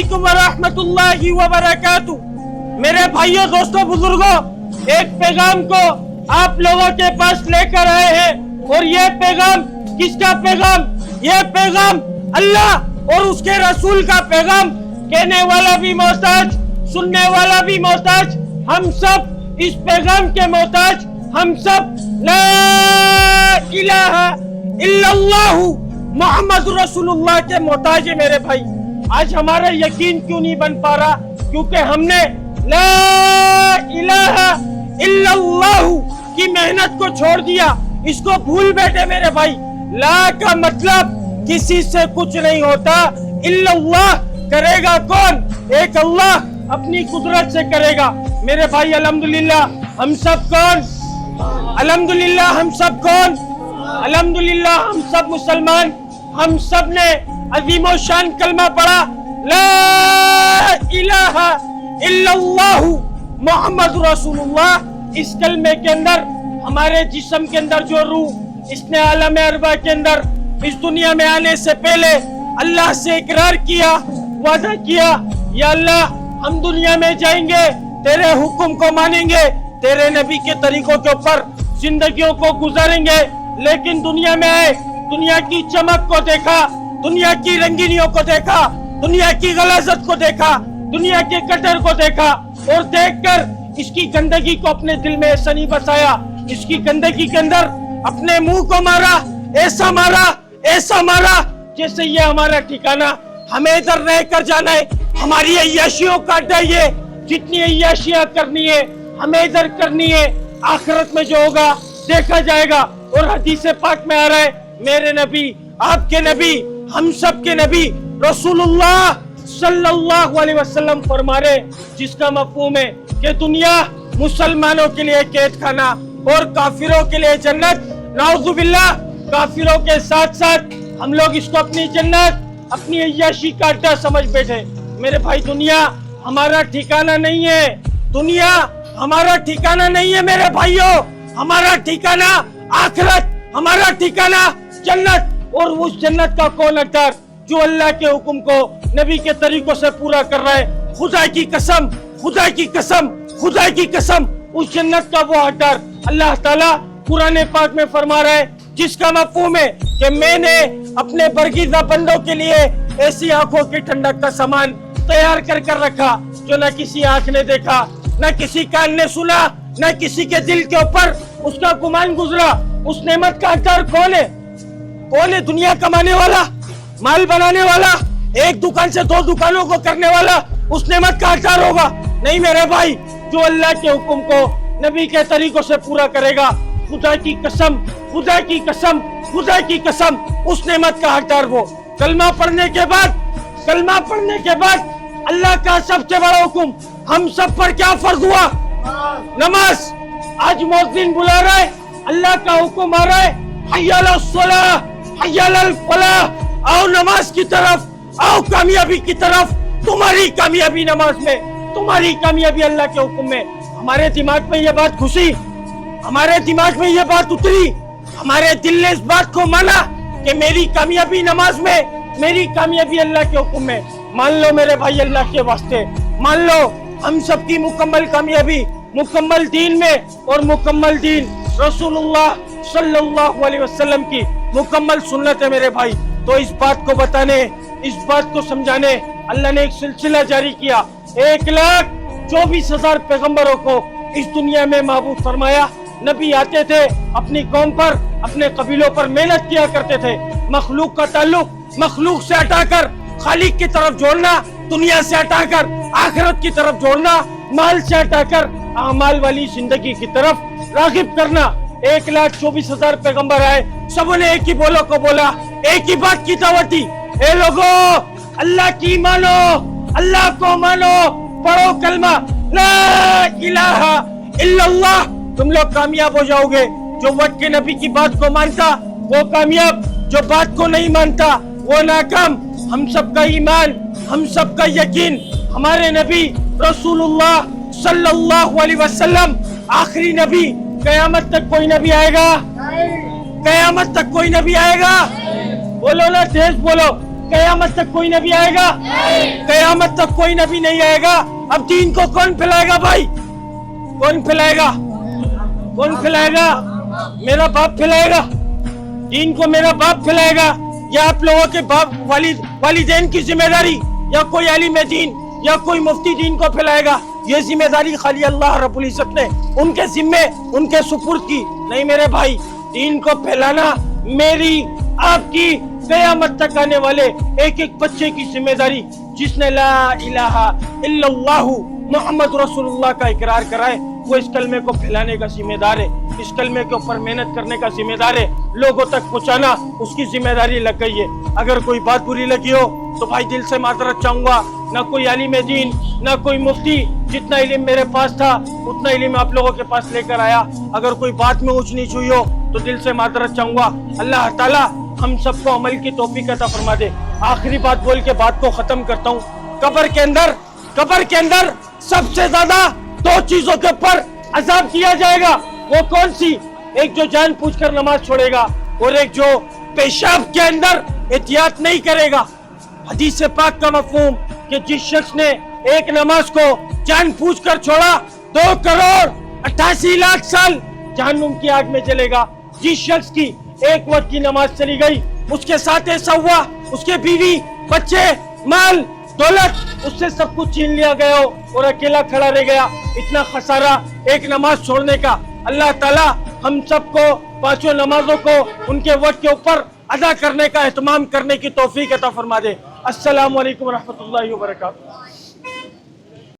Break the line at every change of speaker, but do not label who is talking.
علیکم ورحمۃ اللہ وبرکاتہ۔ میرے بھائیوں، دوستوں، بزرگوں، ایک پیغام کو آپ لوگوں کے پاس لے کر آئے ہیں، اور یہ پیغام کس کا پیغام؟ یہ پیغام اللہ اور اس کے رسول کا پیغام۔ کہنے والا بھی محتاج، سننے والا بھی محتاج، ہم سب اس پیغام کے محتاج۔ ہم سب لا الہ الا اللہ محمد رسول اللہ کے محتاج ہیں۔ میرے بھائی، آج ہمارا یقین کیوں نہیں بن پا رہا؟ کیونکہ ہم نے لا الہ الا اللہ کی محنت کو چھوڑ دیا، اس کو بھول بیٹھے۔ میرے بھائی، لا کا مطلب کسی سے کچھ نہیں ہوتا، الا اللہ کرے گا کون؟ ایک اللہ اپنی قدرت سے کرے گا۔ میرے بھائی، الحمدللہ ہم سب کون؟ الحمدللہ ہم سب کون؟ الحمدللہ ہم سب مسلمان۔ ہم سب نے عظیم و شان کلمہ پڑھا، لا الہ الا اللہ محمد رسول اللہ۔ اس کلمے کے اندر ہمارے جسم کے اندر جو روح اس نے عالم ارواح کے اندر اس دنیا میں آنے سے پہلے اللہ سے اقرار کیا، وعدہ کیا، یا اللہ ہم دنیا میں جائیں گے، تیرے حکم کو مانیں گے، تیرے نبی کے طریقوں کے اوپر زندگیوں کو گزاریں گے۔ لیکن دنیا میں آئے، دنیا کی چمک کو دیکھا، دنیا کی رنگینیوں کو دیکھا، دنیا کی غلاظت کو دیکھا، دنیا کے کٹر کو دیکھا، اور دیکھ کر اس کی گندگی کو اپنے دل میں ایسا نہیں بسایا، اس کی گندگی کے اندر اپنے منہ کو مارا، ایسا مارا، ایسا مارا جیسے یہ ہمارا ٹھکانہ، ہمیں ادھر رہ کر جانا ہے، ہماری عیاشیوں کا اڈا یہ، جتنی عیاشیاں کرنی ہے ہمیں ادھر کرنی ہے، آخرت میں جو ہوگا دیکھا جائے گا۔ اور حدیث پاک میں آ رہا ہے، میرے نبی، آپ کے نبی، ہم سب کے نبی رسول اللہ صلی اللہ علیہ وسلم فرما رہے، جس کا مفہوم ہے کہ دنیا مسلمانوں کے لیے قید خانہ اور کافروں کے لیے جنت۔ نعوذ باللہ، کافروں کے ساتھ ساتھ ہم لوگ اس کو اپنی جنت، اپنی عیاشی کا اڈا سمجھ بیٹھے۔ میرے بھائی، دنیا ہمارا ٹھکانہ نہیں ہے، دنیا ہمارا ٹھکانہ نہیں ہے میرے بھائیوں، ہمارا ٹھکانہ آخرت، ہمارا ٹھکانہ جنت۔ اور اس جنت کا کون حقدار؟ جو اللہ کے حکم کو نبی کے طریقوں سے پورا کر رہا ہے۔ خدا کی قسم، خدا کی قسم، خدا کی قسم، اس جنت کا وہ حقدار اللہ تعالیٰ قرآن پاک میں فرما رہا ہے، جس کا مفہوم ہے کہ میں نے اپنے برگزیدہ بندوں کے لیے ایسی آنکھوں کی ٹھنڈک کا سامان تیار کر رکھا جو نہ کسی آنکھ نے دیکھا، نہ کسی کان نے سنا، نہ کسی کے دل کے اوپر اس کا گمان گزرا۔ اس نعمت کا حقدار کون ہے؟ کون ہے؟ دنیا کمانے والا، مال بنانے والا، ایک دکان سے دو دکانوں کو کرنے والا اس نعمت کا حقدار ہوگا؟ نہیں میرے بھائی، جو اللہ کے حکم کو نبی کے طریقوں سے پورا کرے گا، خدا کی قسم، خدا کی قسم، خدا کی قسم، اس نعمت کا حقدار وہ۔ کلمہ پڑھنے کے بعد اللہ کا سب سے بڑا حکم ہم سب پر کیا فرض ہوا؟ نماز۔ آج مؤذن بلا رہا ہے، اللہ کا حکم آ رہا ہے، حی علی الصلاۃ، حی علی الفلاح، آؤ نماز کی طرف، آؤ کامیابی کی طرف۔ تمہاری کامیابی نماز میں، تمہاری کامیابی اللہ کے حکم میں۔ ہمارے دماغ میں یہ بات گھسی، ہمارے دماغ میں یہ بات اتری، ہمارے دل نے اس بات کو مانا کہ میری کامیابی نماز میں، میری کامیابی اللہ کے حکم میں۔ مان لو میرے بھائی، اللہ کے واسطے مان لو، ہم سب کی مکمل کامیابی مکمل دین میں، اور مکمل دین رسول اللہ صلی اللہ علیہ وسلم کی مکمل سنت ہے میرے بھائی۔ تو اس بات کو بتانے، اس بات کو سمجھانے اللہ نے ایک سلسلہ جاری کیا، 1,24,000 پیغمبروں کو اس دنیا میں معبود فرمایا۔ نبی آتے تھے، اپنی قوم پر، اپنے قبیلوں پر محنت کیا کرتے تھے، مخلوق کا تعلق مخلوق سے ہٹا کر خالق کی طرف جوڑنا، دنیا سے ہٹا کر آخرت کی طرف جوڑنا، مال سے ہٹا کر اعمال والی زندگی کی طرف راغب کرنا۔ 1,24,000 پیغمبر آئے، سب نے ایک ہی بولو کو بولا، ایک ہی بات کی دعوت دی، اے لوگو اللہ کی مانو، اللہ کو مانو، پڑھو کلمہ لا الہ الا اللہ، تم لوگ کامیاب ہو جاؤ گے۔ جو وقت کے نبی کی بات کو مانتا وہ کامیاب، جو بات کو نہیں مانتا وہ ناکام۔ ہم سب کا ایمان، ہم سب کا یقین، ہمارے نبی رسول اللہ صلی اللہ علیہ وسلم آخری نبی۔ قیامت تک کوئی نبی آئے گا؟ قیامت تک کوئی نبی آئے گا؟ بولو نا، تیز بولو، قیامت تک کوئی نبی آئے گا؟ قیامت تک کوئی نبی نہیں آئے گا. اب دین کو کون پھیلائے گا بھائی؟ کون پھیلائے گا؟ کون پھیلائے گا؟ میرا باپ پھیلائے گا دین کو. میرا باپ پھیلائے گا یا آپ لوگوں کے باپ والدین کی ذمہ داری، یا کوئی عالم دین یا کوئی مفتی دین کو پھیلائے گا؟ یہ ذمہ داری خالی اللہ رب العزت نے ان کے ذمے ان کے سپرد کی. نہیں میرے بھائی، دین کو پھیلانا میری آپ کی قیامت تک آنے والے ایک ایک بچے کی ذمہ داری. جس نے لا الہ الا اللہ محمد رسول اللہ کا اقرار کرائے وہ اس کلمے کو پھیلانے کا ذمہ دار ہے. اس کلمے کے اوپر محنت کرنے کا ذمہ دار ہے. لوگوں تک پہنچانا اس کی ذمہ داری لگ گئی ہے. اگر کوئی بات بری لگی ہو تو بھائی دل سے معذرت چاہوں گا. نہ کوئی عالم دین نہ کوئی مفتی، جتنا علم میرے پاس تھا اتنا علم آپ لوگوں کے پاس لے کر آیا. اگر کوئی بات میں اونچ نیچ ہوئی ہو تو دل سے معذرت چاہوں گا. اللہ تعالیٰ ہم سب کو عمل کی توفیق عطا فرما دے. آخری بات بول کے بات کو ختم کرتا ہوں. قبر کے اندر سب سے زیادہ دو چیزوں کے اوپر عذاب کیا جائے گا. وہ کون سی؟ ایک جو جان پوچھ کر نماز چھوڑے گا، اور ایک جو پیشاب کے اندر احتیاط نہیں کرے گا. حدیث پاک کا مفہوم کہ جس شخص نے ایک نماز کو جان پوچھ کر چھوڑا 2,88,00,000 سال جہنم کی آگ میں چلے گا. جس شخص کی ایک وقت کی نماز چلی گئی، اس کے ساتھ ایسا ہوا اس کے بیوی بچے مال دولت اس سے سب کچھ چھین لیا گیا ہو اور اکیلا کھڑا رہ گیا. اتنا خسارہ ایک نماز چھوڑنے کا. اللہ تعالیٰ ہم سب کو پانچوں نمازوں کو ان کے وقت کے اوپر ادا کرنے کا اہتمام کرنے کی توفیق عطا فرما دے. السلام علیکم ورحمۃ اللہ وبرکاتہ.